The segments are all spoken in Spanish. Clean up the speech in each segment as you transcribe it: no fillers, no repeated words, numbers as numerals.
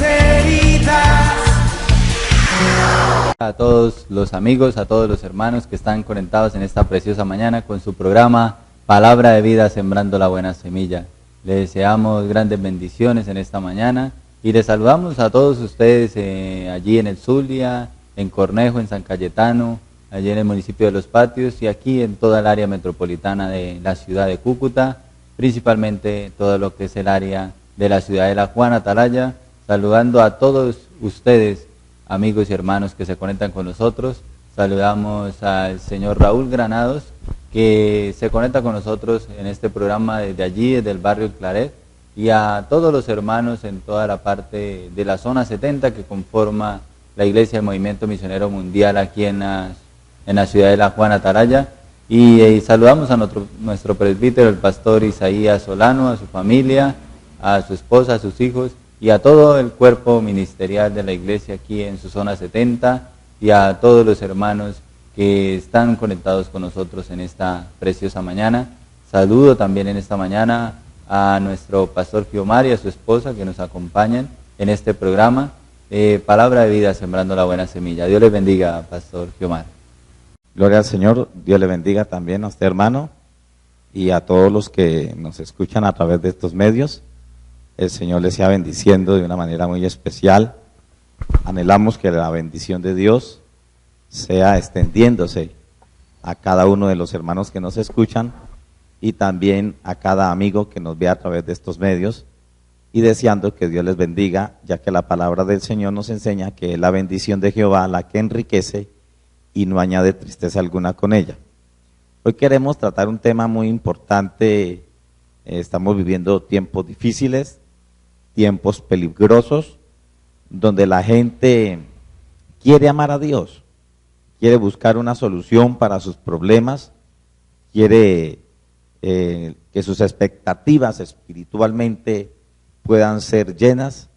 heridas. A todos los amigos, a todos los hermanos que están conectados en esta preciosa mañana con su programa Palabra de Vida, Sembrando la Buena Semilla. Les deseamos grandes bendiciones en esta mañana y les saludamos a todos ustedes allí en el Zulia, en Cornejo, en San Cayetano, allí en el municipio de Los Patios y aquí en toda el área metropolitana de la ciudad de Cúcuta, principalmente todo lo que es el área de la ciudad de La Juana, Atalaya, saludando a todos ustedes, amigos y hermanos que se conectan con nosotros. Saludamos al señor Raúl Granados, que se conecta con nosotros en este programa desde allí, desde el barrio Claret, y a todos los hermanos en toda la parte de la zona 70 que conforma la Iglesia del Movimiento Misionero Mundial aquí en la ciudad de La Juana, Atalaya. Y saludamos a nuestro presbítero, el pastor Isaías Solano, a su familia, a su esposa, a sus hijos, y a todo el cuerpo ministerial de la iglesia aquí en su zona 70 y a todos los hermanos que están conectados con nosotros en esta preciosa mañana. Saludo también en esta mañana a nuestro pastor Fiomar y a su esposa que nos acompañan en este programa, Palabra de Vida, Sembrando la Buena Semilla. Dios les bendiga, pastor Fiomar. Gloria al Señor, Dios le bendiga también a usted, hermano, y a todos los que nos escuchan a través de estos medios. El Señor les sea bendiciendo de una manera muy especial. Anhelamos que la bendición de Dios sea extendiéndose a cada uno de los hermanos que nos escuchan y también a cada amigo que nos ve a través de estos medios, y deseando que Dios les bendiga, ya que la palabra del Señor nos enseña que es la bendición de Jehová la que enriquece y no añade tristeza alguna con ella. Hoy queremos tratar un tema muy importante. Estamos viviendo tiempos difíciles, tiempos peligrosos, donde la gente quiere amar a Dios, quiere buscar una solución para sus problemas, quiere que sus expectativas espiritualmente puedan ser llenas,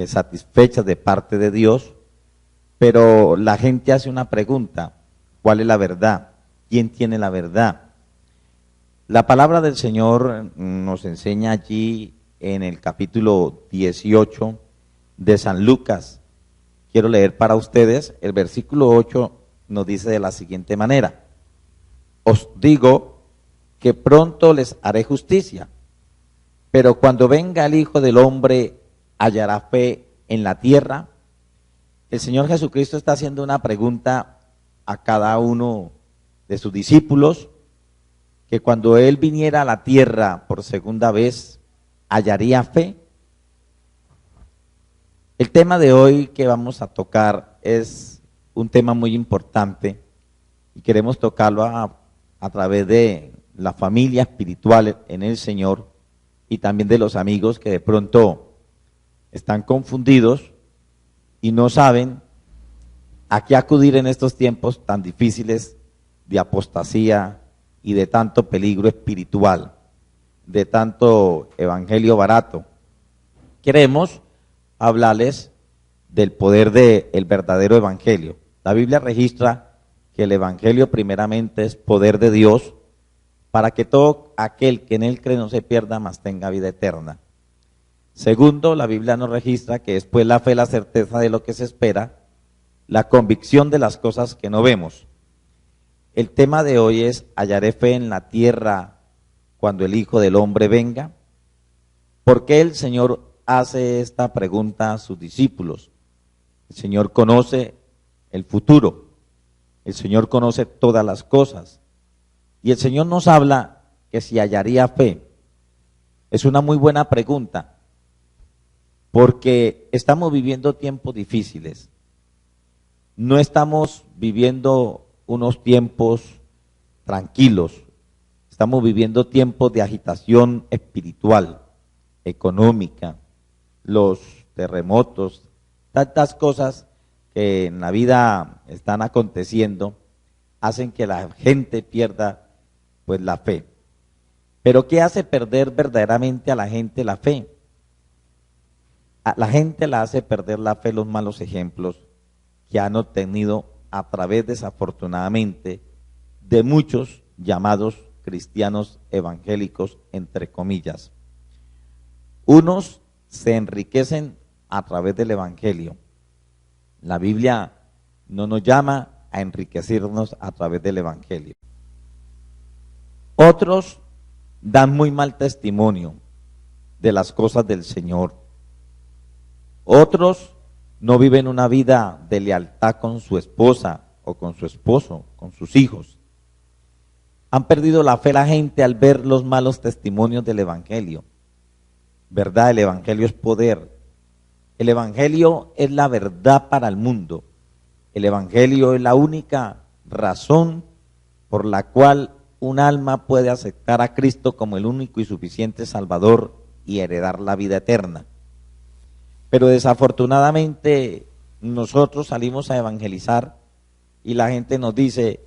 satisfechas de parte de Dios, pero la gente hace una pregunta: ¿cuál es la verdad? ¿Quién tiene la verdad? La palabra del Señor nos enseña allí en el capítulo 18 de San Lucas. Quiero leer para ustedes, el versículo 8 nos dice de la siguiente manera: os digo que pronto les haré justicia, pero cuando venga el Hijo del Hombre, ¿hallará fe en la tierra? El Señor Jesucristo está haciendo una pregunta a cada uno de sus discípulos, que cuando Él viniera a la tierra por segunda vez, ¿hallaría fe? El tema de hoy que vamos a tocar es un tema muy importante y queremos tocarlo a través de la familia espiritual en el Señor y también de los amigos que de pronto están confundidos y no saben a qué acudir en estos tiempos tan difíciles de apostasía y de tanto peligro espiritual, de tanto evangelio barato. Queremos hablarles del poder del verdadero evangelio. La Biblia registra que el evangelio primeramente es poder de Dios para que todo aquel que en él cree no se pierda, mas tenga vida eterna. Segundo, la Biblia nos registra que después la fe, la certeza de lo que se espera, la convicción de las cosas que no vemos. El tema de hoy es: ¿hallaré fe en la tierra cuando el Hijo del Hombre venga? ¿Por qué el Señor hace esta pregunta a sus discípulos? El Señor conoce el futuro, el Señor conoce todas las cosas, y el Señor nos habla que si hallaría fe. Es una muy buena pregunta, porque estamos viviendo tiempos difíciles. No estamos viviendo unos tiempos tranquilos, estamos viviendo tiempos de agitación espiritual, económica, los terremotos, tantas cosas que en la vida están aconteciendo, hacen que la gente pierda pues la fe. Pero ¿qué hace perder verdaderamente a la gente la fe? A la gente la hace perder la fe los malos ejemplos que han obtenido a través, desafortunadamente, de muchos llamados cristianos evangélicos, entre comillas. Unos se enriquecen a través del Evangelio. La Biblia no nos llama a enriquecernos a través del Evangelio. Otros dan muy mal testimonio de las cosas del Señor. Otros no viven una vida de lealtad con su esposa o con su esposo, con sus hijos. Han perdido la fe la gente al ver los malos testimonios del Evangelio. ¿Verdad? El Evangelio es poder. El Evangelio es la verdad para el mundo. El Evangelio es la única razón por la cual un alma puede aceptar a Cristo como el único y suficiente Salvador y heredar la vida eterna. Pero desafortunadamente nosotros salimos a evangelizar y la gente nos dice,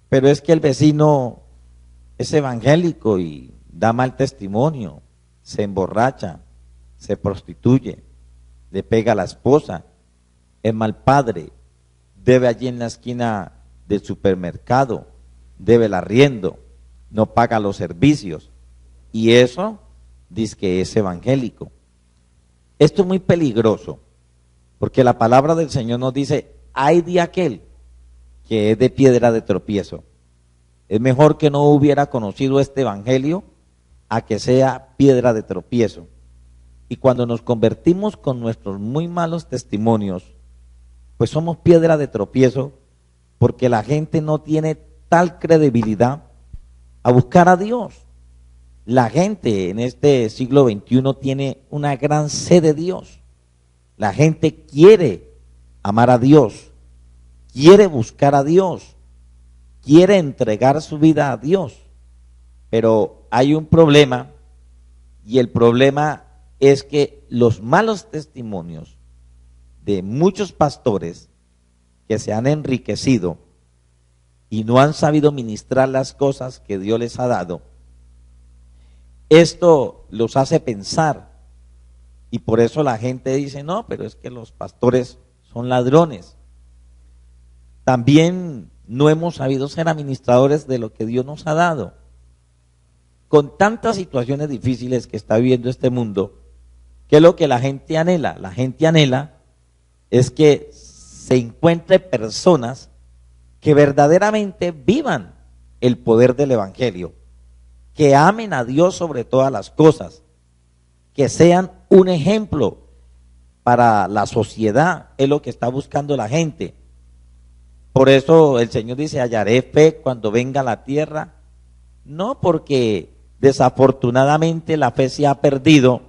pero es que el vecino es evangélico y da mal testimonio, se emborracha, se prostituye, le pega a la esposa, es mal padre, debe allí en la esquina del supermercado, debe el arriendo, no paga los servicios. Y eso dice que es evangélico. Esto es muy peligroso, porque la palabra del Señor nos dice, ay de aquel que es de piedra de tropiezo. Es mejor que no hubiera conocido este evangelio a que sea piedra de tropiezo. Y cuando nos convertimos con nuestros muy malos testimonios, pues somos piedra de tropiezo, porque la gente no tiene tal credibilidad a buscar a Dios. La gente en este siglo XXI tiene una gran sed de Dios. La gente quiere amar a Dios, quiere buscar a Dios, quiere entregar su vida a Dios. Pero hay un problema, y el problema es que los malos testimonios de muchos pastores que se han enriquecido y no han sabido ministrar las cosas que Dios les ha dado, esto los hace pensar, y por eso la gente dice, no, pero es que los pastores son ladrones. También no hemos sabido ser administradores de lo que Dios nos ha dado. Con tantas situaciones difíciles que está viviendo este mundo, ¿qué es lo que la gente anhela? La gente anhela es que se encuentre personas que verdaderamente vivan el poder del Evangelio, que amen a Dios sobre todas las cosas, que sean un ejemplo para la sociedad, es lo que está buscando la gente. Por eso el Señor dice, hallaré fe cuando venga a la tierra, no porque desafortunadamente la fe se ha perdido,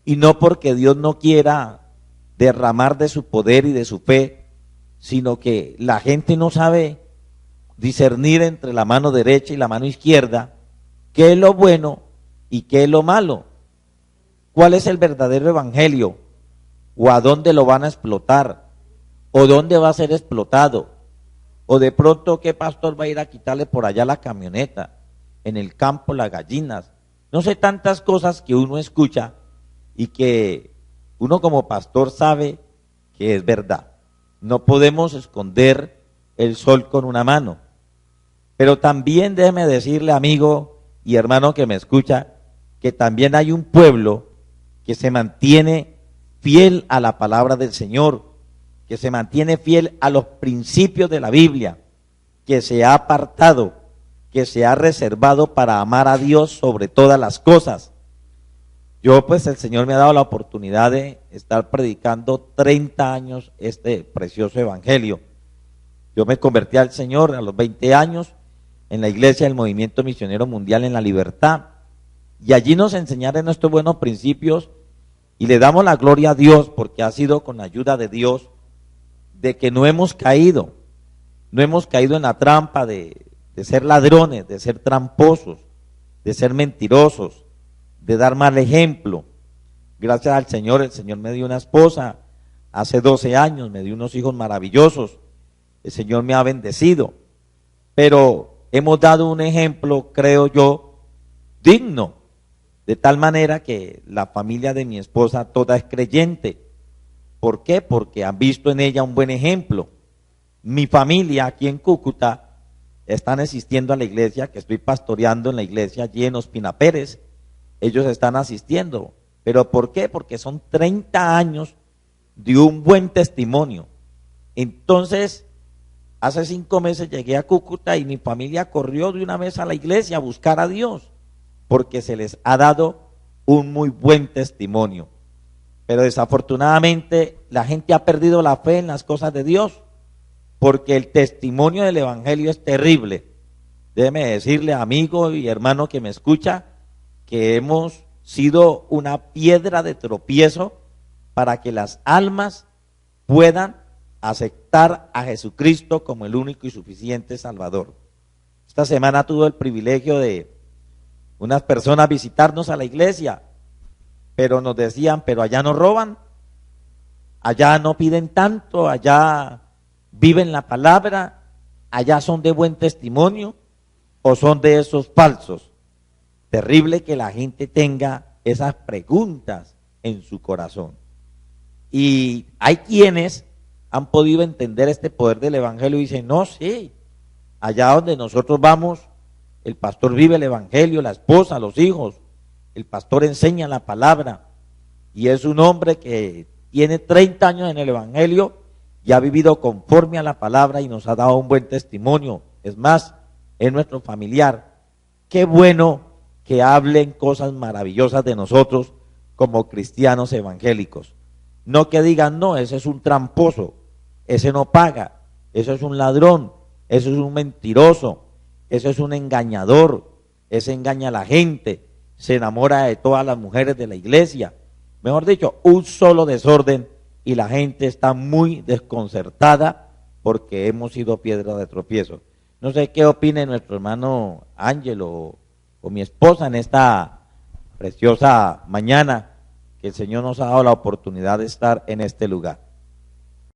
y no porque Dios no quiera derramar de su poder y de su fe, sino que la gente no sabe discernir entre la mano derecha y la mano izquierda, qué es lo bueno y qué es lo malo, cuál es el verdadero evangelio, o a dónde lo van a explotar, o dónde va a ser explotado, o de pronto qué pastor va a ir a quitarle por allá la camioneta, en el campo las gallinas, no sé, tantas cosas que uno escucha y que uno como pastor sabe que es verdad. No podemos esconder el sol con una mano, pero también déjeme decirle, amigo y hermano que me escucha, que también hay un pueblo que se mantiene fiel a la palabra del Señor, que se mantiene fiel a los principios de la Biblia, que se ha apartado, que se ha reservado para amar a Dios sobre todas las cosas. Yo, pues, el Señor me ha dado la oportunidad de estar predicando 30 años este precioso evangelio. Yo me convertí al Señor a los 20 años en la iglesia del Movimiento Misionero Mundial en La Libertad, y allí nos enseñaron nuestros buenos principios, y le damos la gloria a Dios porque ha sido con la ayuda de Dios de que no hemos caído en la trampa de ser ladrones, de ser tramposos, de ser mentirosos, de dar mal ejemplo. Gracias al Señor, el Señor me dio una esposa hace 12 años, me dio unos hijos maravillosos, el Señor me ha bendecido, pero hemos dado un ejemplo, creo yo, digno, de tal manera que la familia de mi esposa toda es creyente. ¿Por qué? Porque han visto en ella un buen ejemplo. Mi familia aquí en Cúcuta están asistiendo a la iglesia, que estoy pastoreando en la iglesia allí en Ospina Pérez. Ellos están asistiendo. ¿Pero por qué? Porque son 30 años de un buen testimonio. Entonces, hace 5 meses llegué a Cúcuta y mi familia corrió de una vez a la iglesia a buscar a Dios, porque se les ha dado un muy buen testimonio. Pero desafortunadamente la gente ha perdido la fe en las cosas de Dios, porque el testimonio del Evangelio es terrible. Déjeme decirle, amigo y hermano que me escucha, que hemos sido una piedra de tropiezo para que las almas puedan aceptar a Jesucristo como el único y suficiente Salvador. Esta semana tuve el privilegio de unas personas visitarnos a la iglesia, pero nos decían, pero allá no roban, allá no piden tanto, allá viven la palabra, allá son de buen testimonio o son de esos falsos. Terrible que la gente tenga esas preguntas en su corazón. Y hay quienes han podido entender este poder del Evangelio y dicen, no, sí, allá donde nosotros vamos, el pastor vive el Evangelio, la esposa, los hijos, el pastor enseña la palabra, y es un hombre que tiene 30 años en el Evangelio y ha vivido conforme a la palabra y nos ha dado un buen testimonio. Es más, es nuestro familiar. Qué bueno que hablen cosas maravillosas de nosotros como cristianos evangélicos. No que digan, no, ese es un tramposo, ese no paga, ese es un ladrón, ese es un mentiroso, ese es un engañador, ese engaña a la gente, se enamora de todas las mujeres de la iglesia. Mejor dicho, un solo desorden y la gente está muy desconcertada porque hemos sido piedra de tropiezo. No sé qué opine nuestro hermano Ángelo o mi esposa en esta preciosa mañana que el Señor nos ha dado la oportunidad de estar en este lugar.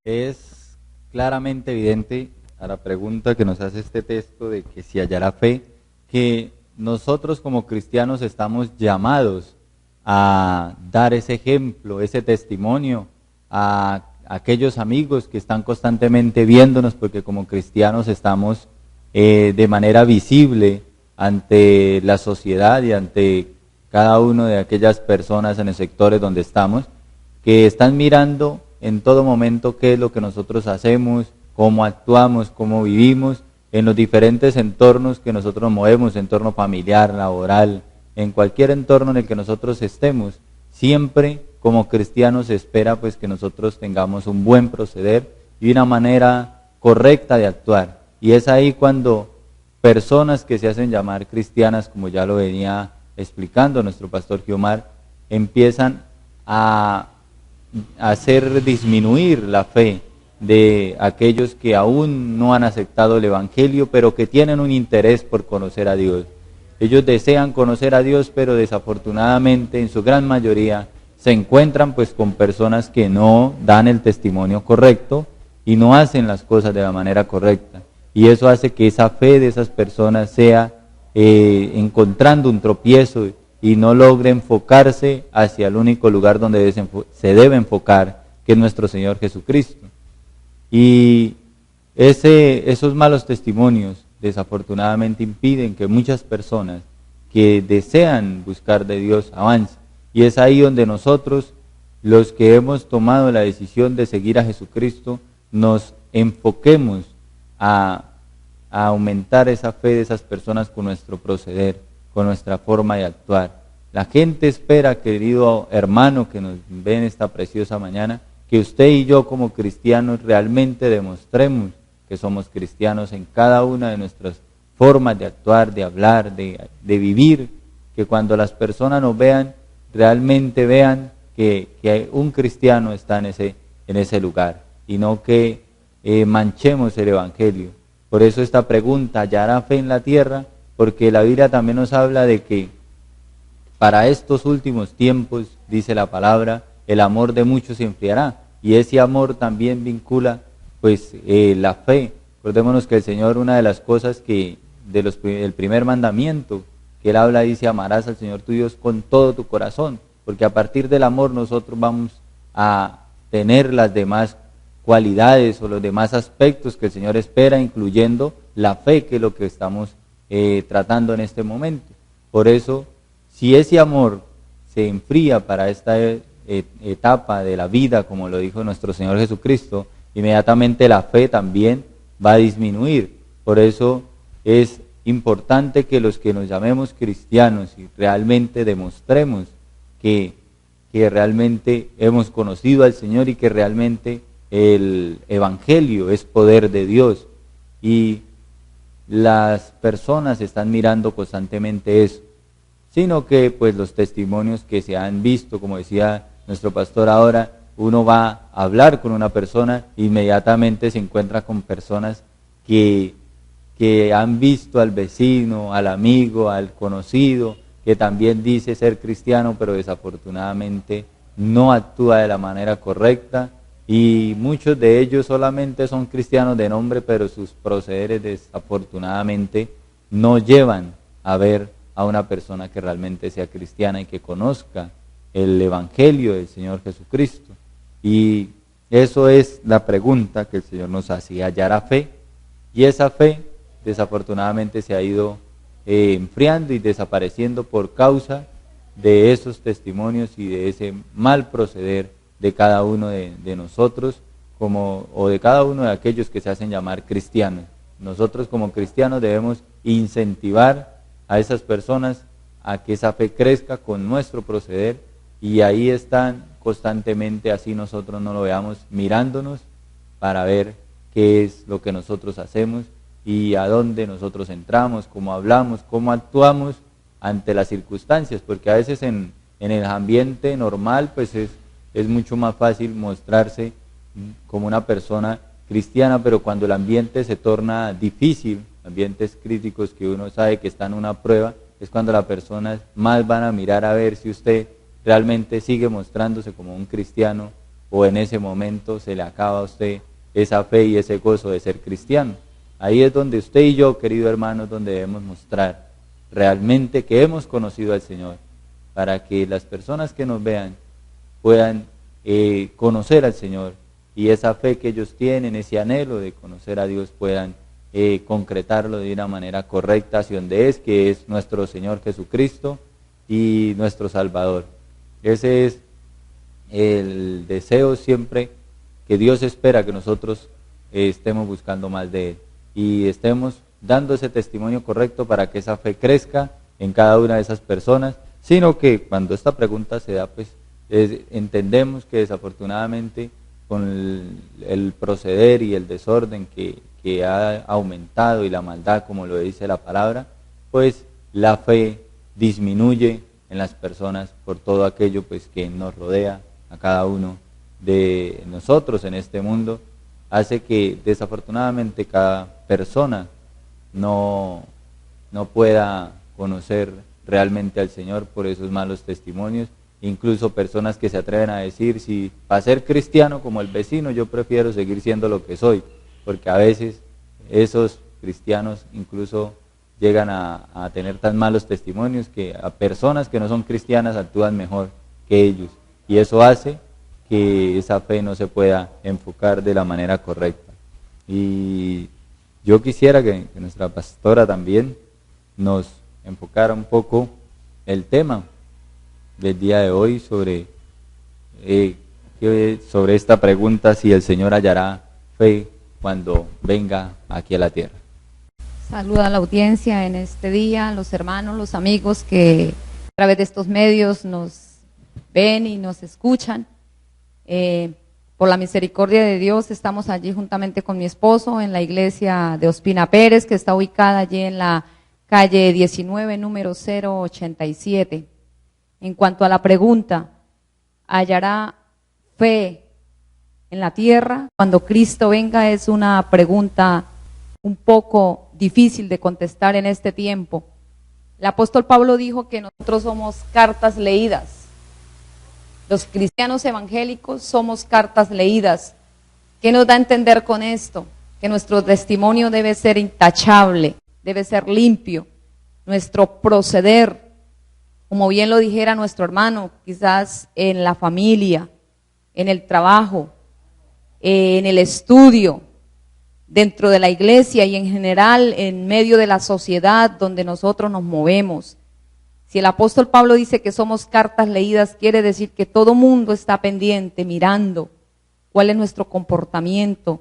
Es claramente evidente a la pregunta que nos hace este texto de que si hallará fe, que nosotros como cristianos estamos llamados a dar ese ejemplo, ese testimonio a aquellos amigos que están constantemente viéndonos, porque como cristianos estamos de manera visible ante la sociedad y ante cada uno de aquellas personas en los sectores donde estamos, que están mirando en todo momento qué es lo que nosotros hacemos, cómo actuamos, cómo vivimos, en los diferentes entornos que nosotros movemos, entorno familiar, laboral, en cualquier entorno en el que nosotros estemos. Siempre como cristianos se espera pues que nosotros tengamos un buen proceder y una manera correcta de actuar. Y es ahí cuando personas que se hacen llamar cristianas, como ya lo venía explicando nuestro pastor Guiomar, empiezan a hacer disminuir la fe de aquellos que aún no han aceptado el Evangelio, pero que tienen un interés por conocer a Dios. Ellos desean conocer a Dios, pero desafortunadamente en su gran mayoría se encuentran pues con personas que no dan el testimonio correcto y no hacen las cosas de la manera correcta. Y eso hace que esa fe de esas personas sea encontrando un tropiezo y no logre enfocarse hacia el único lugar donde se debe enfocar, que es nuestro Señor Jesucristo. Y esos malos testimonios desafortunadamente impiden que muchas personas que desean buscar de Dios avancen. Y es ahí donde nosotros, los que hemos tomado la decisión de seguir a Jesucristo, nos enfoquemos a aumentar esa fe de esas personas con nuestro proceder, con nuestra forma de actuar. La gente espera, querido hermano que nos ve en esta preciosa mañana, que usted y yo como cristianos realmente demostremos que somos cristianos en cada una de nuestras formas de actuar, de hablar, de vivir, que cuando las personas nos vean, realmente vean que un cristiano está en ese lugar y no que manchemos el Evangelio. Por eso esta pregunta, ¿hallará fe en la tierra? Porque la Biblia también nos habla de que para estos últimos tiempos, dice la palabra, el amor de muchos se enfriará, y ese amor también vincula pues la fe. Recordémonos que el Señor, una de las cosas que el primer mandamiento que Él habla, dice, amarás al Señor tu Dios con todo tu corazón, porque a partir del amor nosotros vamos a tener las demás cualidades o los demás aspectos que el Señor espera, incluyendo la fe, que es lo que estamos tratando en este momento. Por eso, si ese amor se enfría para esta etapa de la vida, como lo dijo nuestro Señor Jesucristo, inmediatamente la fe también va a disminuir. Por eso es importante que los que nos llamemos cristianos y realmente demostremos que realmente hemos conocido al Señor y que realmente el Evangelio es poder de Dios. Y las personas están mirando constantemente eso, sino que pues los testimonios que se han visto, como decía nuestro pastor ahora, uno va a hablar con una persona, inmediatamente se encuentra con personas que han visto al vecino, al amigo, al conocido, que también dice ser cristiano, pero desafortunadamente no actúa de la manera correcta, y muchos de ellos solamente son cristianos de nombre, pero sus procederes desafortunadamente no llevan a ver a una persona que realmente sea cristiana y que conozca el Evangelio del Señor Jesucristo. Y eso es la pregunta que el Señor nos hace: ¿hallará fe? Y esa fe desafortunadamente se ha ido enfriando y desapareciendo por causa de esos testimonios y de ese mal proceder de cada uno de nosotros, o de cada uno de aquellos que se hacen llamar cristianos. Nosotros como cristianos debemos incentivar a esas personas a que esa fe crezca con nuestro proceder, y ahí están constantemente, así nosotros no lo veamos, mirándonos para ver qué es lo que nosotros hacemos y a dónde nosotros entramos, cómo hablamos, cómo actuamos ante las circunstancias, porque a veces en el ambiente normal pues es mucho más fácil mostrarse como una persona cristiana, pero cuando el ambiente se torna difícil, ambientes críticos que uno sabe que está en una prueba, es cuando las personas más van a mirar a ver si usted realmente sigue mostrándose como un cristiano, o en ese momento se le acaba a usted esa fe y ese gozo de ser cristiano. Ahí es donde usted y yo, querido hermano, donde debemos mostrar realmente que hemos conocido al Señor, para que las personas que nos vean puedan conocer al Señor, y esa fe que ellos tienen, ese anhelo de conocer a Dios, puedan concretarlo de una manera correcta hacia donde es, que es nuestro Señor Jesucristo y nuestro Salvador. Ese es el deseo siempre que Dios espera que nosotros estemos buscando más de Él y estemos dando ese testimonio correcto para que esa fe crezca en cada una de esas personas, sino que cuando esta pregunta se da, pues entendemos que desafortunadamente con el proceder y el desorden que ha aumentado y la maldad, como lo dice la palabra, pues la fe disminuye en las personas por todo aquello pues que nos rodea a cada uno de nosotros en este mundo, hace que desafortunadamente cada persona no pueda conocer realmente al Señor por esos malos testimonios. Incluso personas que se atreven a decir, si para ser cristiano como el vecino, yo prefiero seguir siendo lo que soy, porque a veces esos cristianos incluso llegan a tener tan malos testimonios que a personas que no son cristianas actúan mejor que ellos, y eso hace que esa fe no se pueda enfocar de la manera correcta. Y yo quisiera que nuestra pastora también nos enfocara un poco el tema del día de hoy sobre esta pregunta: si el Señor hallará fe cuando venga aquí a la tierra. Saluda a la audiencia en este día, los hermanos, los amigos que a través de estos medios nos ven y nos escuchan. Por la misericordia de Dios estamos allí juntamente con mi esposo en la iglesia de Ospina Pérez, que está ubicada allí en la calle 19, número 087. En cuanto a la pregunta, ¿hallará fe en la tierra cuando Cristo venga? Es una pregunta un poco difícil de contestar en este tiempo. El apóstol Pablo dijo que nosotros somos cartas leídas. Los cristianos evangélicos somos cartas leídas. ¿Qué nos da a entender con esto? Que nuestro testimonio debe ser intachable, debe ser limpio. Nuestro proceder, como bien lo dijera nuestro hermano, quizás en la familia, en el trabajo, en el estudio, dentro de la iglesia y en general en medio de la sociedad donde nosotros nos movemos. Si el apóstol Pablo dice que somos cartas leídas, quiere decir que todo mundo está pendiente, mirando cuál es nuestro comportamiento,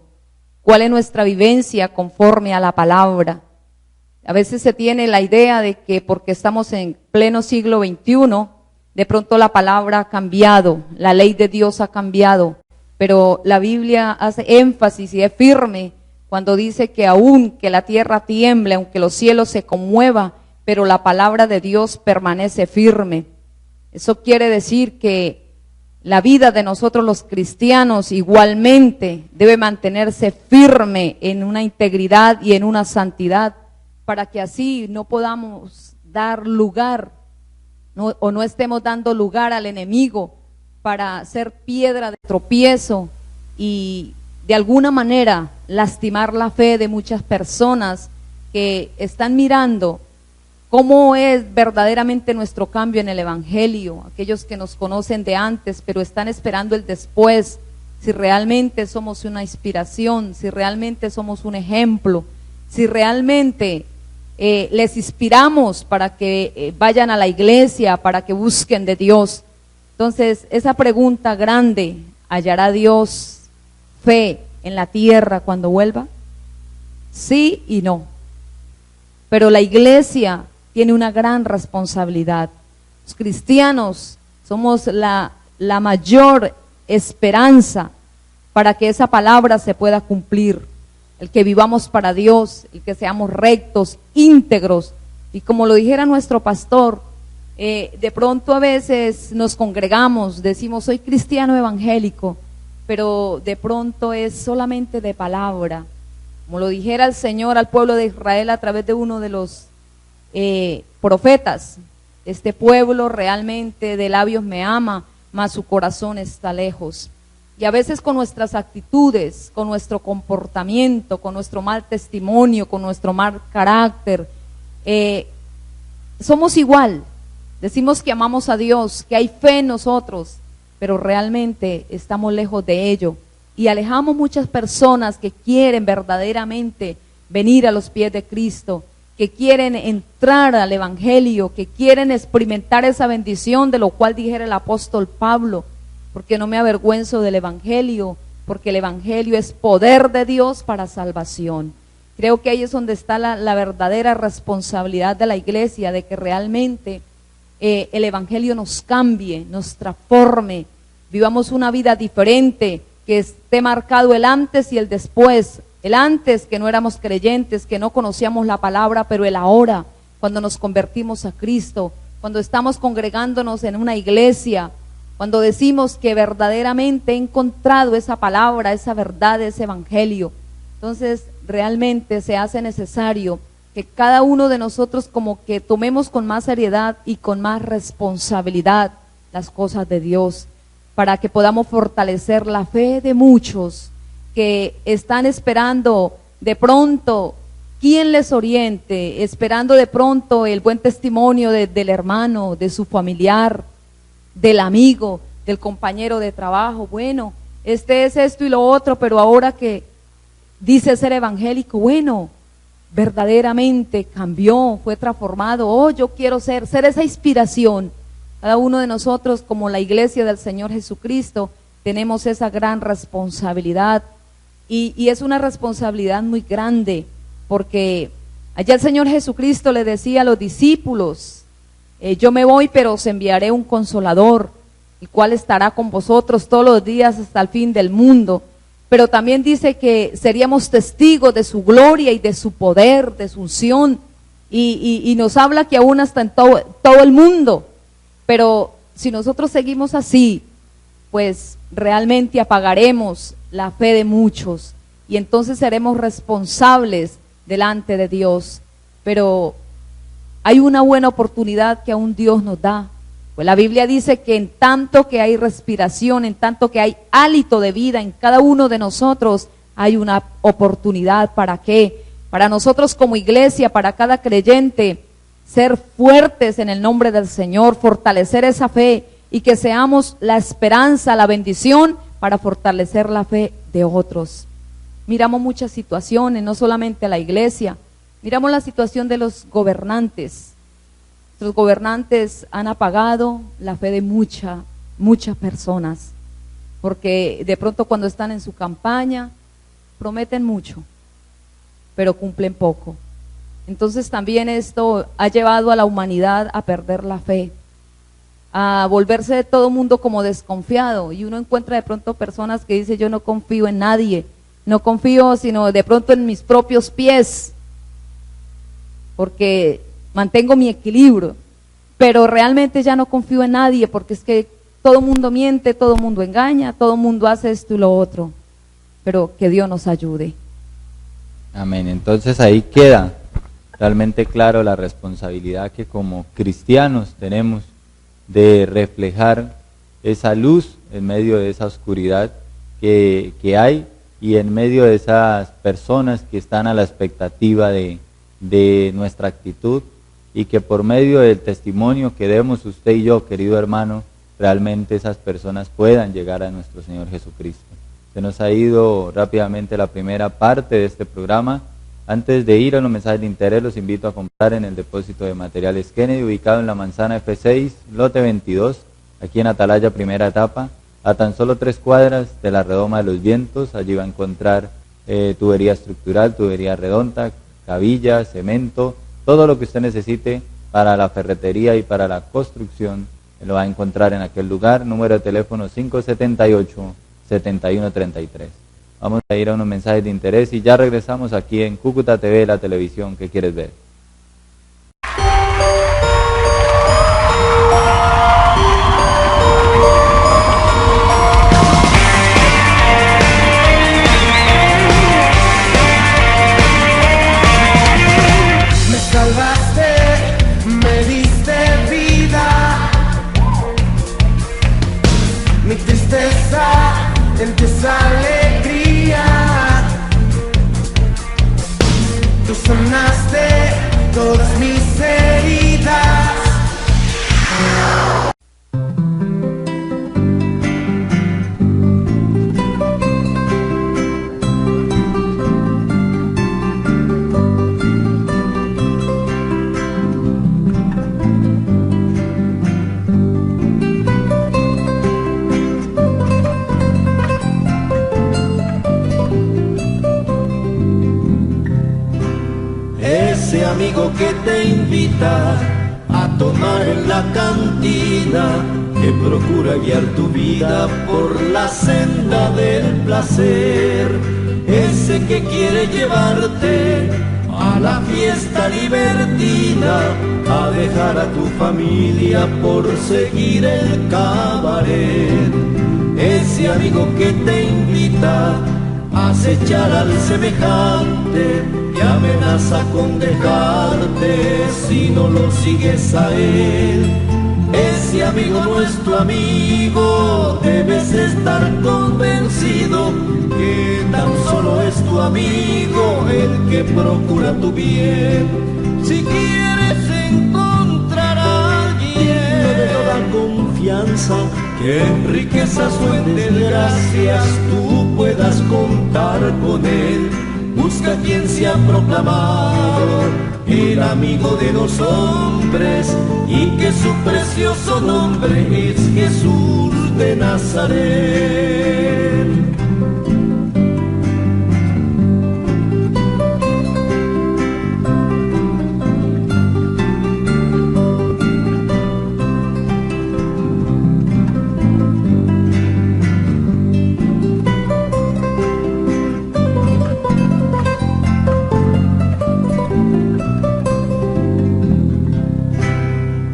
cuál es nuestra vivencia conforme a la palabra. A veces se tiene la idea de que porque estamos en pleno siglo XXI, de pronto la palabra ha cambiado, la ley de Dios ha cambiado, pero la Biblia hace énfasis y es firme cuando dice que aun que la tierra tiemble, aunque los cielos se conmuevan, pero la palabra de Dios permanece firme. Eso quiere decir que la vida de nosotros los cristianos igualmente debe mantenerse firme en una integridad y en una santidad, para que así no podamos dar lugar o no estemos dando lugar al enemigo para ser piedra de tropiezo y de alguna manera lastimar la fe de muchas personas que están mirando cómo es verdaderamente nuestro cambio en el Evangelio, aquellos que nos conocen de antes, pero están esperando el después, si realmente somos una inspiración, si realmente somos un ejemplo, si realmente les inspiramos para que vayan a la iglesia, para que busquen de Dios. Entonces, esa pregunta grande, ¿hallará Dios fe en la tierra cuando vuelva? Sí y no. Pero la iglesia tiene una gran responsabilidad. Los cristianos somos la mayor esperanza para que esa palabra se pueda cumplir, el que vivamos para Dios, el que seamos rectos, íntegros, y como lo dijera nuestro pastor, de pronto a veces nos congregamos, decimos soy cristiano evangélico, pero de pronto es solamente de palabra, como lo dijera el Señor al pueblo de Israel a través de uno de los profetas: este pueblo realmente de labios me ama, mas su corazón está lejos. Y a veces con nuestras actitudes, con nuestro comportamiento, con nuestro mal testimonio, con nuestro mal carácter, somos igual. Decimos que amamos a Dios, que hay fe en nosotros, pero realmente estamos lejos de ello. Y alejamos muchas personas que quieren verdaderamente venir a los pies de Cristo, que quieren entrar al Evangelio, que quieren experimentar esa bendición de lo cual dijera el apóstol Pablo, porque no me avergüenzo del Evangelio, porque el Evangelio es poder de Dios para salvación. Creo que ahí es donde está la verdadera responsabilidad de la iglesia, de que realmente el Evangelio nos cambie, nos transforme, vivamos una vida diferente, que esté marcado el antes y el después. El antes, que no éramos creyentes, que no conocíamos la palabra, pero el ahora, cuando nos convertimos a Cristo, cuando estamos congregándonos en una iglesia, cuando decimos que verdaderamente he encontrado esa palabra, esa verdad, ese evangelio. Entonces realmente se hace necesario que cada uno de nosotros como que tomemos con más seriedad y con más responsabilidad las cosas de Dios, para que podamos fortalecer la fe de muchos que están esperando de pronto quien les oriente, esperando de pronto el buen testimonio del hermano, de su familiar, del amigo, del compañero de trabajo. Bueno, este es esto y lo otro, pero ahora que dice ser evangélico, bueno, verdaderamente cambió, fue transformado. Oh, yo quiero ser esa inspiración. Cada uno de nosotros, como la iglesia del Señor Jesucristo, tenemos esa gran responsabilidad, y es una responsabilidad muy grande, porque allá el Señor Jesucristo le decía a los discípulos: yo me voy, pero os enviaré un consolador, el cual estará con vosotros todos los días hasta el fin del mundo. Pero también dice que seríamos testigos de su gloria y de su poder, de su unción, y nos habla que aún hasta en todo el mundo. Pero si nosotros seguimos así, pues realmente apagaremos la fe de muchos, y entonces seremos responsables delante de Dios. Pero hay una buena oportunidad que aún Dios nos da, pues la Biblia dice que en tanto que hay respiración, en tanto que hay hálito de vida en cada uno de nosotros, hay una oportunidad. ¿Para qué? Para nosotros como iglesia, para cada creyente, ser fuertes en el nombre del Señor, fortalecer esa fe, y que seamos la esperanza, la bendición para fortalecer la fe de otros. Miramos muchas situaciones, no solamente la iglesia, miramos la situación de los gobernantes. Nuestros gobernantes han apagado la fe de muchas personas, porque de pronto cuando están en su campaña prometen mucho, pero cumplen poco. Entonces también esto ha llevado a la humanidad a perder la fe, a volverse de todo mundo como desconfiado, y uno encuentra de pronto personas que dicen: yo no confío en nadie, no confío sino de pronto en mis propios pies, porque mantengo mi equilibrio, pero realmente ya no confío en nadie, porque es que todo mundo miente, todo mundo engaña, todo mundo hace esto y lo otro, pero que Dios nos ayude. Amén. Entonces ahí queda realmente claro la responsabilidad que como cristianos tenemos de reflejar esa luz en medio de esa oscuridad que hay, y en medio de esas personas que están a la expectativa de nuestra actitud, y que por medio del testimonio que demos usted y yo, querido hermano, realmente esas personas puedan llegar a nuestro Señor Jesucristo. Se nos ha ido rápidamente la primera parte de este programa. Antes de ir a los mensajes de interés, los invito a comprar en el depósito de materiales Kennedy, ubicado en la manzana F6, lote 22, aquí en Atalaya, primera etapa, a tan solo 3 cuadras de la Redoma de los Vientos. Allí va a encontrar tubería estructural, tubería redonda, cabilla, cemento, todo lo que usted necesite para la ferretería y para la construcción, lo va a encontrar en aquel lugar. Número de teléfono 578-7133. Vamos a ir a unos mensajes de interés y ya regresamos aquí en Cúcuta TV, la televisión que quieres ver. Me salvaste, me diste vida, mi tristeza en ti es alegría. Tú sanaste todas mis heridas. Ese amigo que te invita a tomar en la cantina, que procura guiar tu vida por la senda del placer, ese que quiere llevarte a la fiesta libertina, a dejar a tu familia por seguir el cabaret, ese amigo que te invita a acechar al semejante, que amenaza con dejarte si no lo sigues a él. Ese amigo no es tu amigo, debes estar convencido que tan solo es tu amigo el que procura tu bien. Si quieres encontrar a alguien de toda confianza, que en riquezas o en desgracias tú puedas contar con él, busca quien se ha proclamado el amigo de los hombres, y que su precioso nombre es Jesús de Nazaret.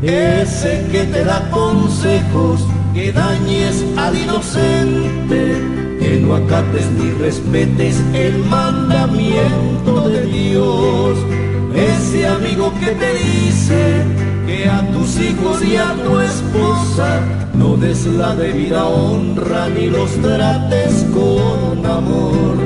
Ese que te da consejos, que dañes al inocente, que no acates ni respetes el mandamiento de Dios. Ese amigo que te dice que a tus hijos y a tu esposa no des la debida honra ni los trates con amor.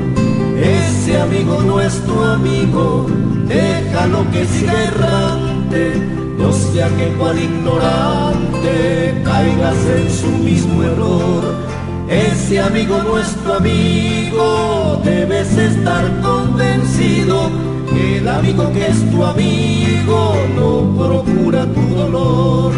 Ese amigo no es tu amigo, déjalo que siga errante, no sea que cual ignorante caigas en su mismo error. ese amigo nuestro amigo, debes estar convencido que el amigo que es tu amigo no procura tu dolor.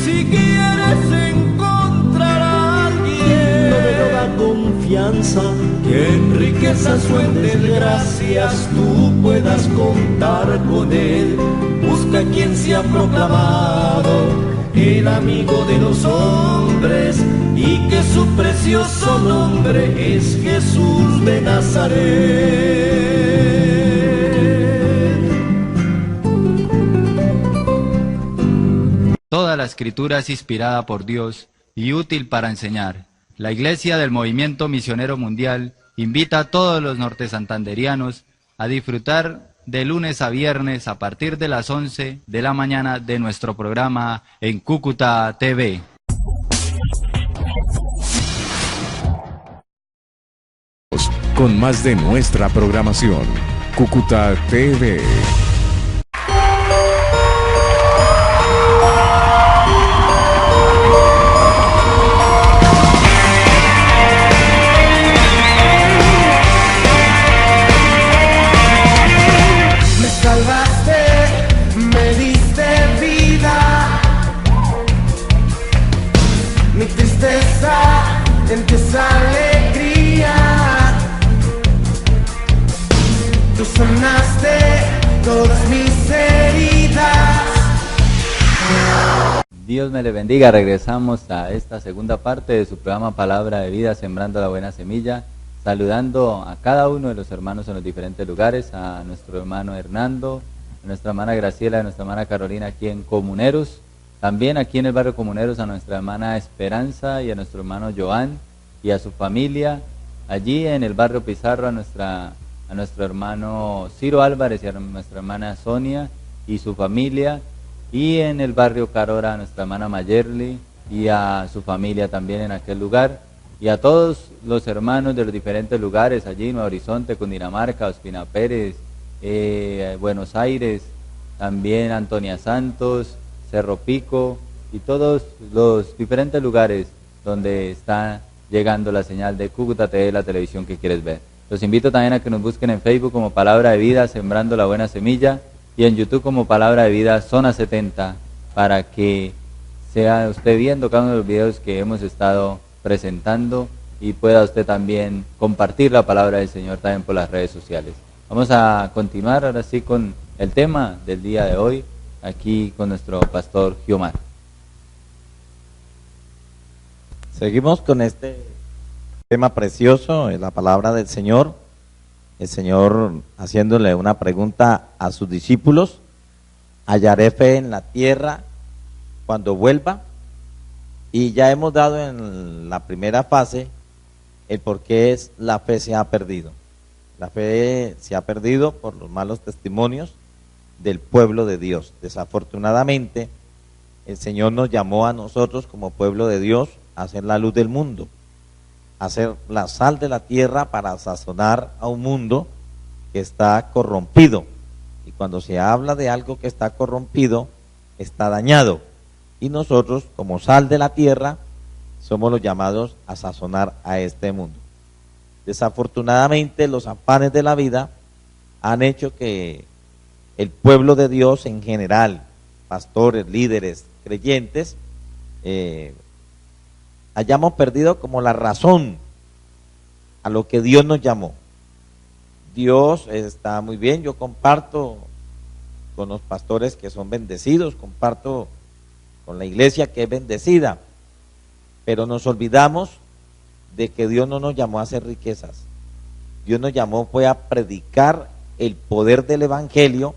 Si quieres encontrar a alguien, no me da confianza, que en riquezas o en desgracias tú puedas contar con él. Busca quien se ha proclamado el amigo de los hombres y que su precioso nombre es Jesús de Nazaret. Toda la escritura es inspirada por Dios y útil para enseñar. La Iglesia del Movimiento Misionero Mundial invita a todos los nortesantanderianos a disfrutar de lunes a viernes a partir de las 11 de la mañana de nuestro programa en Cúcuta TV. Con más de nuestra programación, Cúcuta TV. Tú sanaste todas mis heridas. Dios me le bendiga. Regresamos a esta segunda parte de su programa Palabra de Vida, Sembrando la Buena Semilla, saludando a cada uno de los hermanos en los diferentes lugares, a nuestro hermano Hernando, a nuestra hermana Graciela, a nuestra hermana Carolina aquí en Comuneros, también aquí en el barrio Comuneros a nuestra hermana Esperanza y a nuestro hermano Joan y a su familia, allí en el barrio Pizarro a nuestro hermano Ciro Álvarez y a nuestra hermana Sonia y su familia, y en el barrio Carora a nuestra hermana Mayerly y a su familia también en aquel lugar, y a todos los hermanos de los diferentes lugares allí, Nuevo Horizonte, Cundinamarca, Ospina Pérez, Buenos Aires, también Antonia Santos, Cerro Pico y todos los diferentes lugares donde está llegando la señal de Cúcuta TV, la televisión que quieres ver. Los invito también a que nos busquen en Facebook como Palabra de Vida, Sembrando la Buena Semilla, y en YouTube como Palabra de Vida, Zona 70, para que sea usted viendo cada uno de los videos que hemos estado presentando y pueda usted también compartir la palabra del Señor también por las redes sociales. Vamos a continuar ahora sí con el tema del día de hoy, aquí con nuestro pastor Giomar. Seguimos con este tema precioso, la palabra del Señor. El Señor haciéndole una pregunta a sus discípulos: ¿hallaré fe en la tierra cuando vuelva? Y ya hemos dado en la primera fase el por qué la fe se ha perdido. La fe se ha perdido por los malos testimonios del pueblo de Dios. Desafortunadamente, el Señor nos llamó a nosotros como pueblo de Dios a ser la luz del mundo, a ser la sal de la tierra para sazonar a un mundo que está corrompido. Y cuando se habla de algo que está corrompido, está dañado. Y nosotros, como sal de la tierra, somos los llamados a sazonar a este mundo. Desafortunadamente, los afanes de la vida han hecho que el pueblo de Dios en general, pastores, líderes, creyentes, hayamos perdido como la razón a lo que Dios nos llamó. Dios está muy bien, yo comparto con los pastores que son bendecidos, comparto con la iglesia que es bendecida, pero nos olvidamos de que Dios no nos llamó a hacer riquezas. Dios nos llamó fue a predicar el poder del evangelio,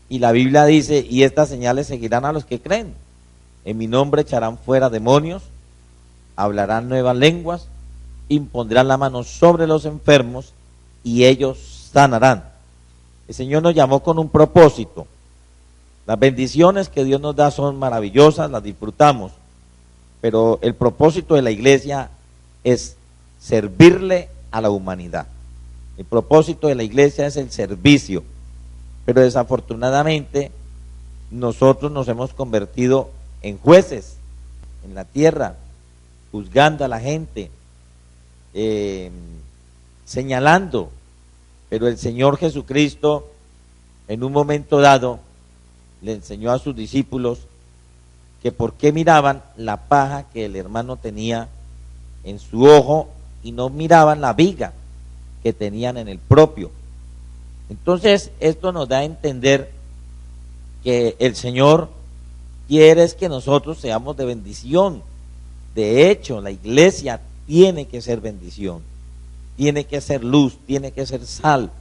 y la Biblia dice: y estas señales seguirán a los que creen. En mi nombre echarán fuera demonios, hablarán nuevas lenguas, impondrán la mano sobre los enfermos y ellos sanarán. El Señor nos llamó con un propósito. Las bendiciones que Dios nos da son maravillosas, las disfrutamos, pero el propósito de la iglesia es servirle a la humanidad. El propósito de la iglesia es el servicio, pero desafortunadamente nosotros nos hemos convertido en jueces en la tierra, juzgando a la gente, señalando, pero el Señor Jesucristo en un momento dado le enseñó a sus discípulos que por qué miraban la paja que el hermano tenía en su ojo y no miraban la viga que tenían en el propio. Entonces esto nos da a entender que el Señor quiere es que nosotros seamos de bendición. De hecho, la iglesia tiene que ser bendición, tiene que ser luz, tiene que ser sal.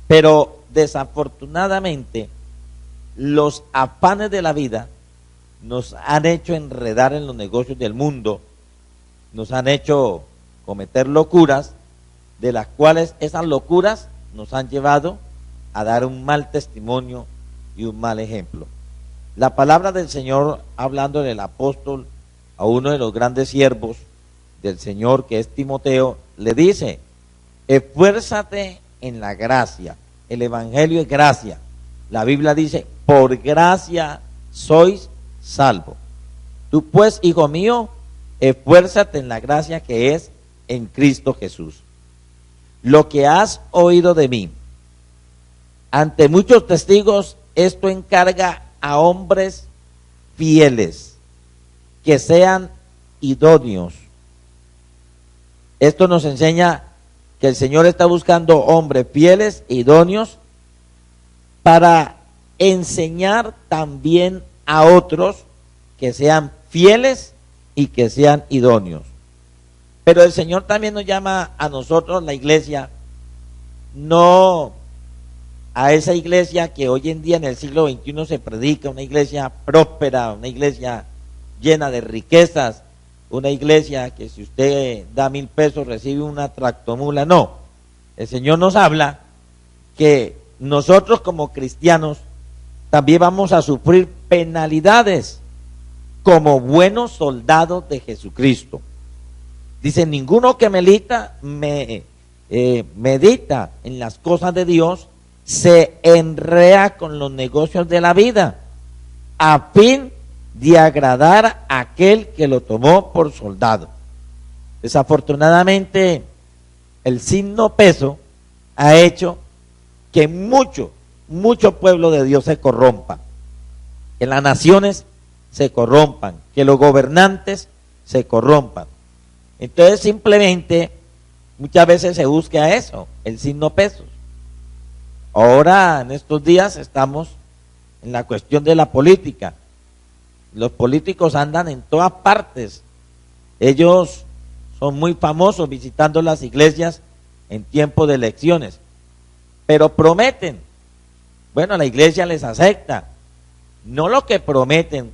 Pero desafortunadamente los afanes de la vida nos han hecho enredar en los negocios del mundo, nos han hecho cometer locuras, de las cuales esas locuras nos han llevado a dar un mal testimonio y un mal ejemplo. La palabra del Señor, hablando del apóstol a uno de los grandes siervos del Señor, que es Timoteo, le dice: esfuérzate en la gracia. El evangelio es gracia. La Biblia dice: por gracia sois salvos. Tú pues, hijo mío, esfuérzate en la gracia que es en Cristo Jesús. Lo que has oído de mí ante muchos testigos, esto encarga a hombres fieles, que sean idóneos. Esto nos enseña que el Señor está buscando hombres fieles e idóneos para enseñar también a otros que sean fieles y que sean idóneos. Pero el Señor también nos llama a nosotros, la iglesia, no a esa iglesia que hoy en día en el siglo XXI se predica, una iglesia próspera, una iglesia llena de riquezas, una iglesia que si usted da 1,000 pesos recibe una tractomula. No, el Señor nos habla que nosotros como cristianos también vamos a sufrir penalidades como buenos soldados de Jesucristo. Dice: ninguno que medita en las cosas de Dios se enrea con los negocios de la vida, a fin de agradar a aquel que lo tomó por soldado. Desafortunadamente, el signo peso ha hecho que mucho pueblo de Dios se corrompa, que las naciones se corrompan, que los gobernantes se corrompan. Entonces simplemente muchas veces se busca eso, el signo pesos. Ahora en estos días estamos en la cuestión de la política. Los políticos andan en todas partes. Ellos son muy famosos visitando las iglesias en tiempo de elecciones, pero prometen. Bueno, la iglesia les acepta. No lo que prometen,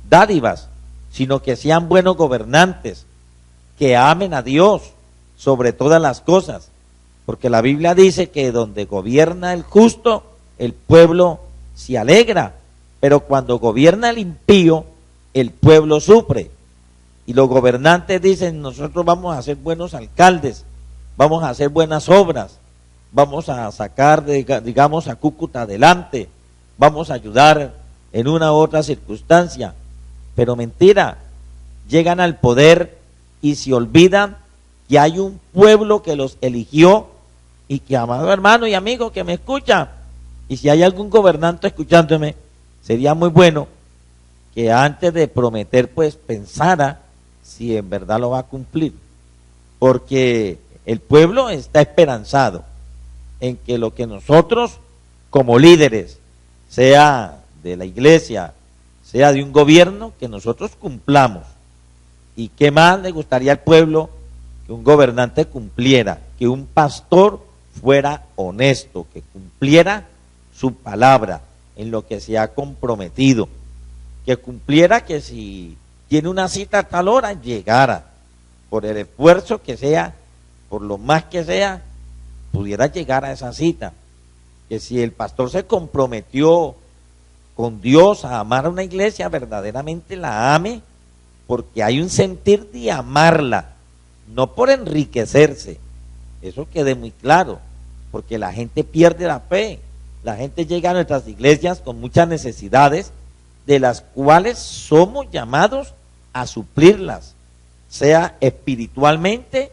dádivas, sino que sean buenos gobernantes, que amen a Dios sobre todas las cosas, porque la Biblia dice que donde gobierna el justo, el pueblo se alegra, pero cuando gobierna el impío, el pueblo sufre. Y los gobernantes dicen: nosotros vamos a ser buenos alcaldes, vamos a hacer buenas obras, vamos a sacar, digamos, a Cúcuta adelante, vamos a ayudar en una u otra circunstancia. Pero mentira, llegan al poder y se olvidan que hay un pueblo que los eligió y que, amado hermano y amigo que me escucha, y si hay algún gobernante escuchándome, sería muy bueno que antes de prometer pues pensara si en verdad lo va a cumplir, porque el pueblo está esperanzado en que lo que nosotros como líderes, sea de la iglesia, sea de un gobierno, que nosotros cumplamos. ¿Y qué más le gustaría al pueblo? Que un gobernante cumpliera, que un pastor fuera honesto, que cumpliera su palabra en lo que se ha comprometido, que cumpliera que si tiene una cita a tal hora, llegara, por el esfuerzo que sea, por lo más que sea, pudiera llegar a esa cita. Que si el pastor se comprometió con Dios a amar a una iglesia, verdaderamente la ame, porque hay un sentir de amarla, no por enriquecerse. Eso quede muy claro, porque la gente pierde la fe. La gente llega a nuestras iglesias con muchas necesidades, de las cuales somos llamados a suplirlas, sea espiritualmente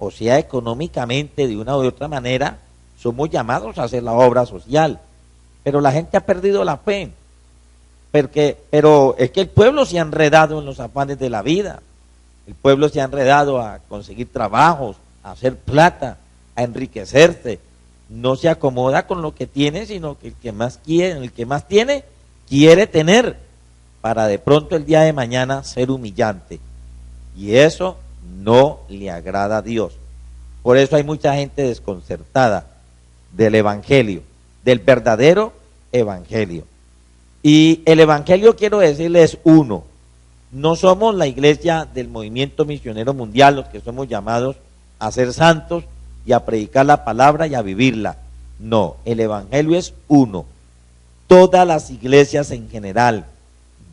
o sea económicamente, de una u otra manera, somos llamados a hacer la obra social. Pero la gente ha perdido la fe. Pero es que el pueblo se ha enredado en los afanes de la vida. El pueblo se ha enredado a conseguir trabajos, a hacer plata, a enriquecerse. No se acomoda con lo que tiene, sino que el que más tiene, quiere tener, para de pronto el día de mañana ser humillante. Y eso no le agrada a Dios. Por eso hay mucha gente desconcertada del evangelio, del verdadero evangelio. Y el evangelio, quiero decirles, uno. No somos la iglesia del movimiento misionero mundial, los que somos llamados a ser santos y a predicar la palabra y a vivirla. No, el evangelio es uno. Todas las iglesias en general,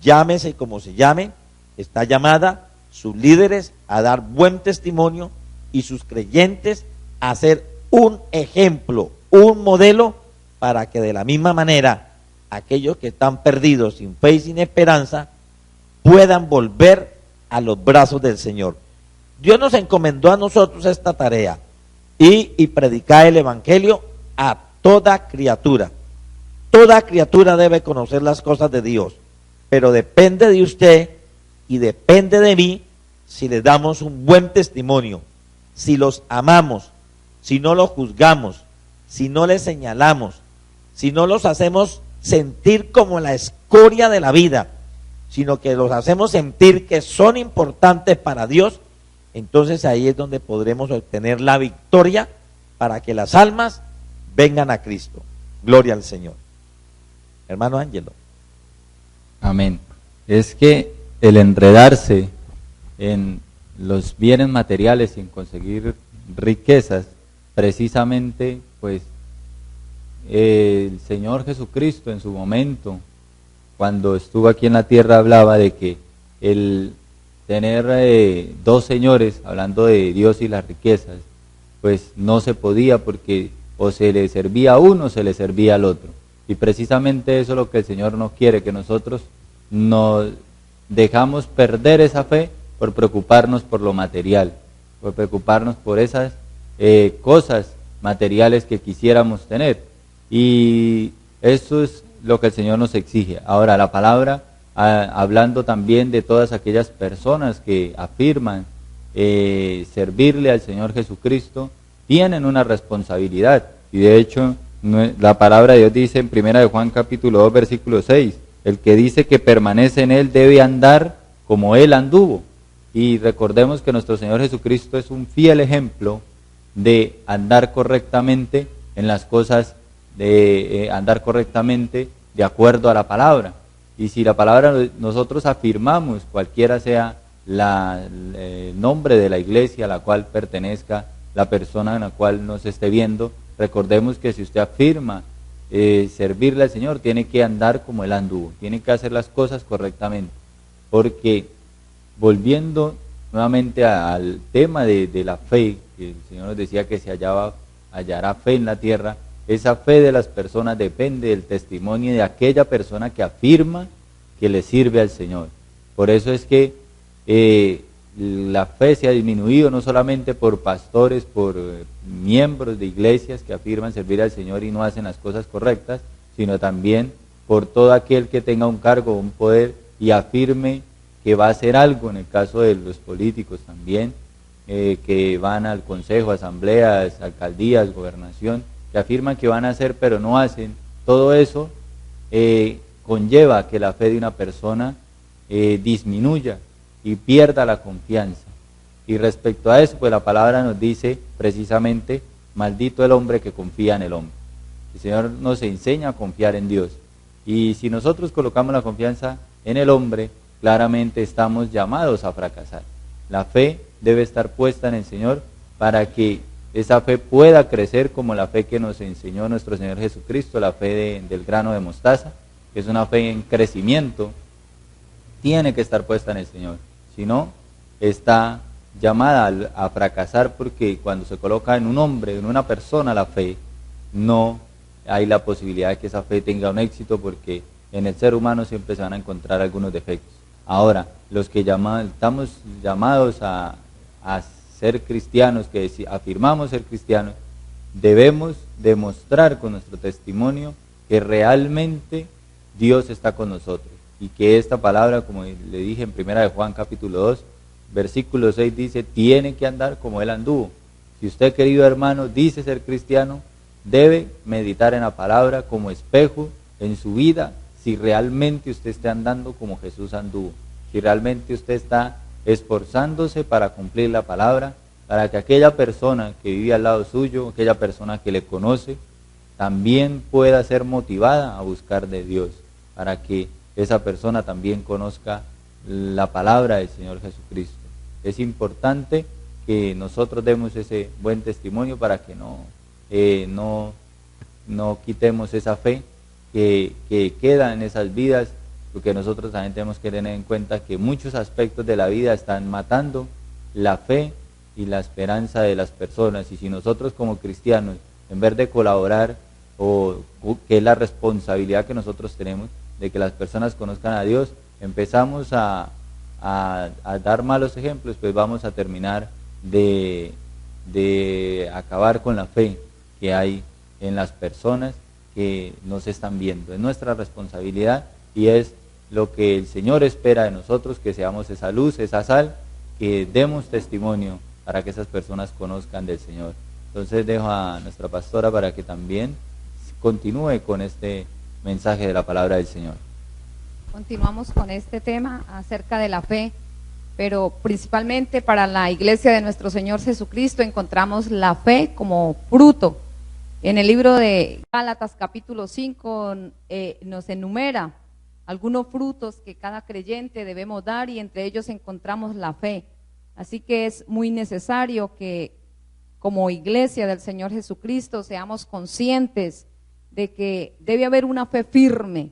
llámese como se llame, está llamada sus líderes a dar buen testimonio y sus creyentes a ser un ejemplo, un modelo, para que de la misma manera aquellos que están perdidos, sin fe y sin esperanza, puedan volver a los brazos del Señor. Dios nos encomendó a nosotros esta tarea y predicar el evangelio a toda criatura. Toda criatura debe conocer las cosas de Dios, pero depende de usted y depende de mí si le damos un buen testimonio, si los amamos, si no los juzgamos, si no les señalamos, si no los hacemos sentir como la escoria de la vida, sino que los hacemos sentir que son importantes para Dios. Entonces ahí es donde podremos obtener la victoria para que las almas vengan a Cristo. Gloria al Señor. Hermano Ángelo. Amén. Es que el enredarse en los bienes materiales y en conseguir riquezas, precisamente, pues, el Señor Jesucristo en su momento, cuando estuvo aquí en la tierra, hablaba de que el tener dos señores, hablando de Dios y las riquezas, pues no se podía, porque o se le servía a uno o se le servía al otro. Y precisamente eso es lo que el Señor no quiere, que nosotros nos dejamos perder esa fe por preocuparnos por lo material, por preocuparnos por esas cosas materiales que quisiéramos tener. Y eso es lo que el Señor nos exige. Ahora, la palabra, hablando también de todas aquellas personas que afirman servirle al Señor Jesucristo, tienen una responsabilidad. Y de hecho, la palabra de Dios dice en 1 de Juan capítulo 2, versículo 6, el que dice que permanece en Él debe andar como Él anduvo. Y recordemos que nuestro Señor Jesucristo es un fiel ejemplo de andar correctamente en las cosas, de andar correctamente de acuerdo a la palabra. Y si la palabra nosotros afirmamos, cualquiera sea el nombre de la iglesia a la cual pertenezca la persona en la cual nos esté viendo, recordemos que si usted afirma servirle al Señor, tiene que andar como Él anduvo, tiene que hacer las cosas correctamente. Porque, volviendo nuevamente al tema de la fe, que el Señor nos decía que se hallará fe en la tierra, esa fe de las personas depende del testimonio de aquella persona que afirma que le sirve al Señor. Por eso es que la fe se ha disminuido, no solamente por pastores, por miembros de iglesias que afirman servir al Señor y no hacen las cosas correctas, sino también por todo aquel que tenga un cargo, un poder y afirme que va a hacer algo. En el caso de los políticos también, que van al consejo, asambleas, alcaldías, gobernación, que afirman que van a hacer pero no hacen. Todo eso conlleva que la fe de una persona disminuya y pierda la confianza. Y respecto a eso, pues la palabra nos dice precisamente, maldito el hombre que confía en el hombre. El Señor nos enseña a confiar en Dios. Y si nosotros colocamos la confianza en el hombre, claramente estamos llamados a fracasar. La fe debe estar puesta en el Señor para que esa fe pueda crecer como la fe que nos enseñó nuestro Señor Jesucristo, la fe del grano de mostaza, que es una fe en crecimiento. Tiene que estar puesta en el Señor. Si no, está llamada a fracasar, porque cuando se coloca en un hombre, en una persona la fe, no hay la posibilidad de que esa fe tenga un éxito, porque en el ser humano siempre se van a encontrar algunos defectos. Ahora, los que estamos llamados a ser cristianos, que afirmamos ser cristianos, debemos demostrar con nuestro testimonio que realmente Dios está con nosotros y que esta palabra, como le dije en 1 de Juan capítulo 2, versículo 6 dice, tiene que andar como Él anduvo. Si usted, querido hermano, dice ser cristiano, debe meditar en la palabra como espejo en su vida, si realmente usted está andando como Jesús anduvo, si realmente usted está esforzándose para cumplir la palabra, para que aquella persona que vive al lado suyo, aquella persona que le conoce, también pueda ser motivada a buscar de Dios, para que esa persona también conozca la palabra del Señor Jesucristo. Es importante que nosotros demos ese buen testimonio para que no quitemos esa fe que queda en esas vidas, porque nosotros también tenemos que tener en cuenta que muchos aspectos de la vida están matando la fe y la esperanza de las personas, y si nosotros como cristianos, en vez de colaborar, o que es la responsabilidad que nosotros tenemos, de que las personas conozcan a Dios, empezamos a dar malos ejemplos, pues vamos a terminar de acabar con la fe que hay en las personas que nos están viendo. Es nuestra responsabilidad y es lo que el Señor espera de nosotros, que seamos esa luz, esa sal, que demos testimonio para que esas personas conozcan del Señor. Entonces dejo a nuestra pastora para que también continúe con este mensaje de la palabra del Señor. Continuamos con este tema acerca de la fe, pero principalmente para la iglesia de nuestro Señor Jesucristo encontramos la fe como fruto. En el libro de Gálatas capítulo 5 nos enumera algunos frutos que cada creyente debemos dar y entre ellos encontramos la fe. Así que es muy necesario que como iglesia del Señor Jesucristo seamos conscientes de que debe haber una fe firme,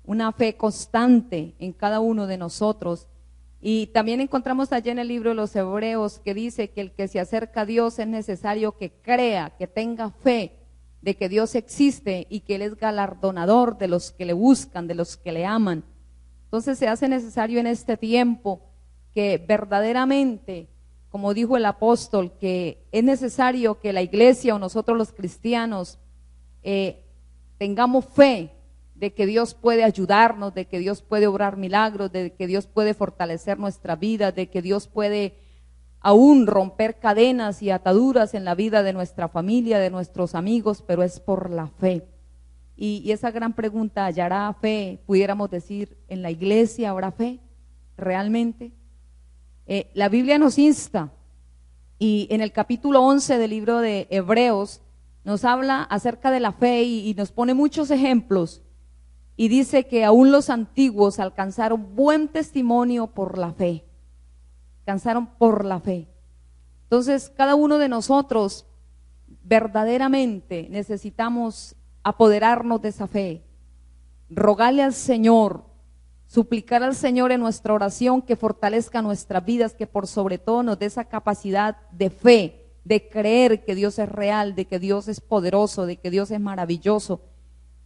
una fe constante en cada uno de nosotros. Y también encontramos allá en el libro de los Hebreos que dice que el que se acerca a Dios es necesario que crea, que tenga fe de que Dios existe y que Él es galardonador de los que le buscan, de los que le aman. Entonces se hace necesario en este tiempo que verdaderamente, como dijo el apóstol, que es necesario que la iglesia o nosotros los cristianos tengamos fe de que Dios puede ayudarnos, de que Dios puede obrar milagros, de que Dios puede fortalecer nuestra vida, de que Dios puede aún romper cadenas y ataduras en la vida de nuestra familia, de nuestros amigos, pero es por la fe. Y esa gran pregunta, ¿hallará fe? Pudiéramos decir, ¿en la iglesia habrá fe realmente? La Biblia nos insta, y en el capítulo 11 del libro de Hebreos nos habla acerca de la fe y nos pone muchos ejemplos, y dice que aún los antiguos alcanzaron buen testimonio por la fe. Alcanzaron por la fe. Entonces, cada uno de nosotros verdaderamente necesitamos apoderarnos de esa fe, rogarle al Señor, suplicar al Señor en nuestra oración que fortalezca nuestras vidas, que por sobre todo nos dé esa capacidad de fe, de creer que Dios es real, de que Dios es poderoso, de que Dios es maravilloso.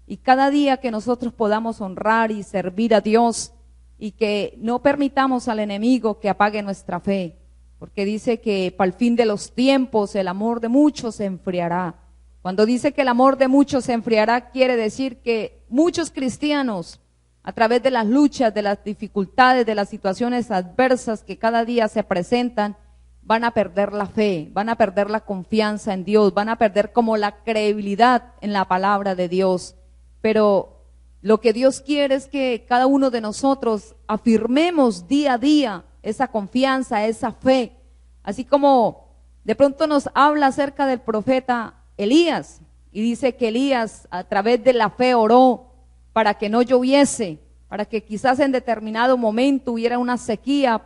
Y cada día que nosotros podamos honrar y servir a Dios, y que no permitamos al enemigo que apague nuestra fe, porque dice que para el fin de los tiempos el amor de muchos se enfriará. Cuando dice que el amor de muchos se enfriará, quiere decir que muchos cristianos, a través de las luchas, de las dificultades, de las situaciones adversas que cada día se presentan, van a perder la fe, van a perder la confianza en Dios, van a perder como la credibilidad en la palabra de Dios. Pero lo que Dios quiere es que cada uno de nosotros afirmemos día a día esa confianza, esa fe. Así como de pronto nos habla acerca del profeta Elías, y dice que Elías a través de la fe oró para que no lloviese, para que quizás en determinado momento hubiera una sequía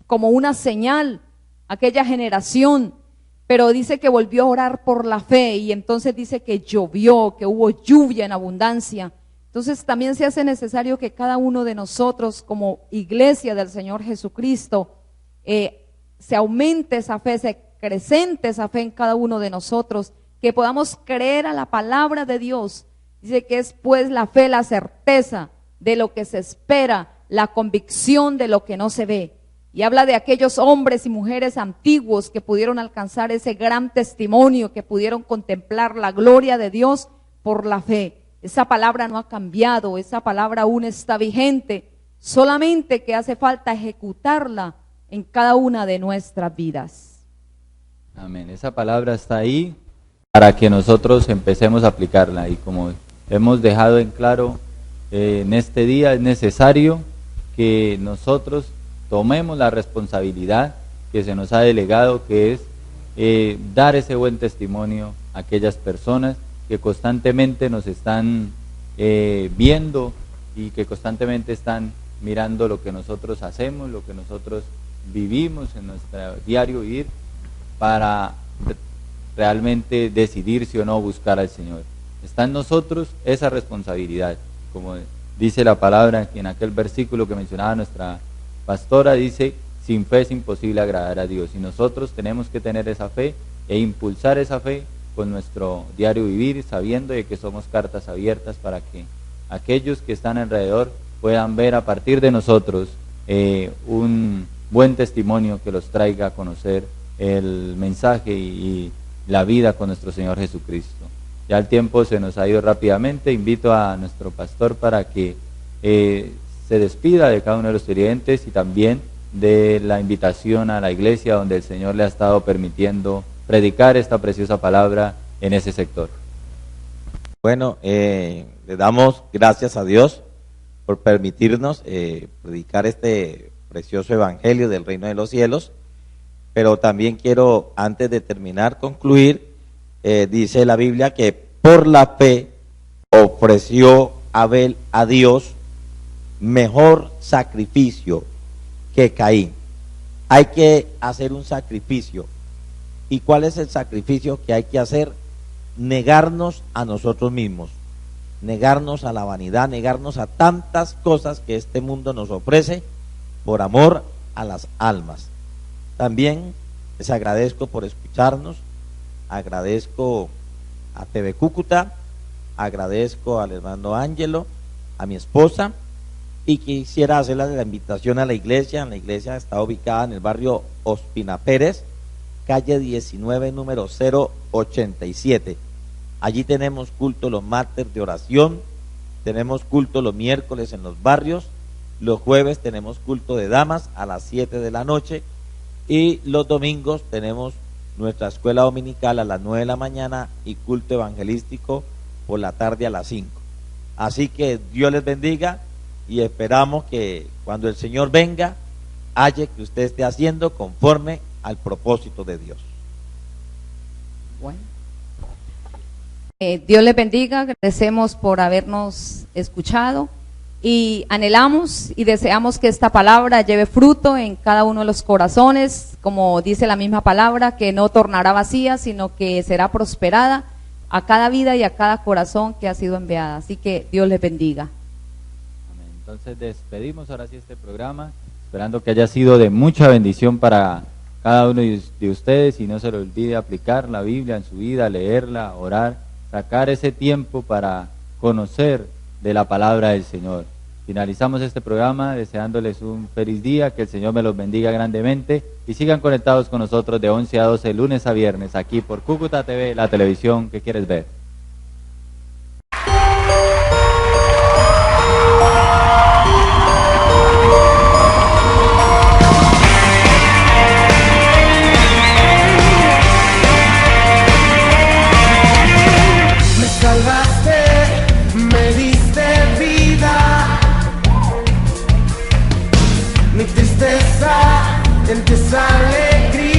como una señal aquella generación, pero dice que volvió a orar por la fe y entonces dice que llovió, que hubo lluvia en abundancia. Entonces también se hace necesario que cada uno de nosotros como iglesia del Señor Jesucristo se aumente esa fe, se acrecente esa fe en cada uno de nosotros, que podamos creer a la palabra de Dios. Dice que es pues la fe, la certeza de lo que se espera, la convicción de lo que no se ve. Y habla de aquellos hombres y mujeres antiguos que pudieron alcanzar ese gran testimonio, que pudieron contemplar la gloria de Dios por la fe. Esa palabra no ha cambiado, esa palabra aún está vigente, solamente que hace falta ejecutarla en cada una de nuestras vidas. Amén. Esa palabra está ahí para que nosotros empecemos a aplicarla. Y como hemos dejado en claro, en este día es necesario que nosotros tomemos la responsabilidad que se nos ha delegado, que es dar ese buen testimonio a aquellas personas que constantemente nos están viendo y que constantemente están mirando lo que nosotros hacemos, lo que nosotros vivimos en nuestro diario vivir, para realmente decidir si o no buscar al Señor. Está en nosotros esa responsabilidad, como dice la palabra en aquel versículo que mencionaba nuestra pastora, dice: sin fe es imposible agradar a Dios. Y nosotros tenemos que tener esa fe e impulsar esa fe con nuestro diario vivir, sabiendo de que somos cartas abiertas para que aquellos que están alrededor puedan ver a partir de nosotros un buen testimonio que los traiga a conocer el mensaje y la vida con nuestro Señor Jesucristo. Ya el tiempo se nos ha ido rápidamente. Invito a nuestro pastor para que se despida de cada uno de los clientes y también de la invitación a la iglesia donde el Señor le ha estado permitiendo predicar esta preciosa palabra en ese sector. Bueno, le damos gracias a Dios por permitirnos predicar este precioso evangelio del reino de los cielos, pero también quiero, antes de terminar, concluir. Dice la Biblia que por la fe ofreció Abel a Dios mejor sacrificio que Caín. Hay que hacer un sacrificio. ¿Y cuál es el sacrificio que hay que hacer? Negarnos a nosotros mismos, negarnos a la vanidad, negarnos a tantas cosas que este mundo nos ofrece por amor a las almas. También les agradezco por escucharnos, agradezco a TV Cúcuta, agradezco al hermano Ángelo, a mi esposa, y quisiera hacerle la invitación a la iglesia. La iglesia está ubicada en el barrio Ospina Pérez, calle 19, número 087. Allí tenemos culto los martes de oración, tenemos culto los miércoles en los barrios, los jueves tenemos culto de damas a las 7 de la noche y los domingos tenemos nuestra escuela dominical a las 9 de la mañana y culto evangelístico por la tarde a las 5. Así que Dios les bendiga y esperamos que cuando el Señor venga, haya que usted esté haciendo conforme al propósito de Dios. Bueno, Dios les bendiga, agradecemos por habernos escuchado y anhelamos y deseamos que esta palabra lleve fruto en cada uno de los corazones, como dice la misma palabra, que no tornará vacía, sino que será prosperada a cada vida y a cada corazón que ha sido enviada. Así que Dios les bendiga. Amén. Entonces despedimos ahora sí este programa, esperando que haya sido de mucha bendición para cada uno de ustedes, y no se le olvide aplicar la Biblia en su vida, leerla, orar, sacar ese tiempo para conocer de la palabra del Señor. Finalizamos este programa deseándoles un feliz día, que el Señor me los bendiga grandemente y sigan conectados con nosotros de 11 a 12, lunes a viernes, aquí por Cúcuta TV, la televisión que quieres ver. Me salvaste, me diste vida. Mi tristeza en ti es alegría.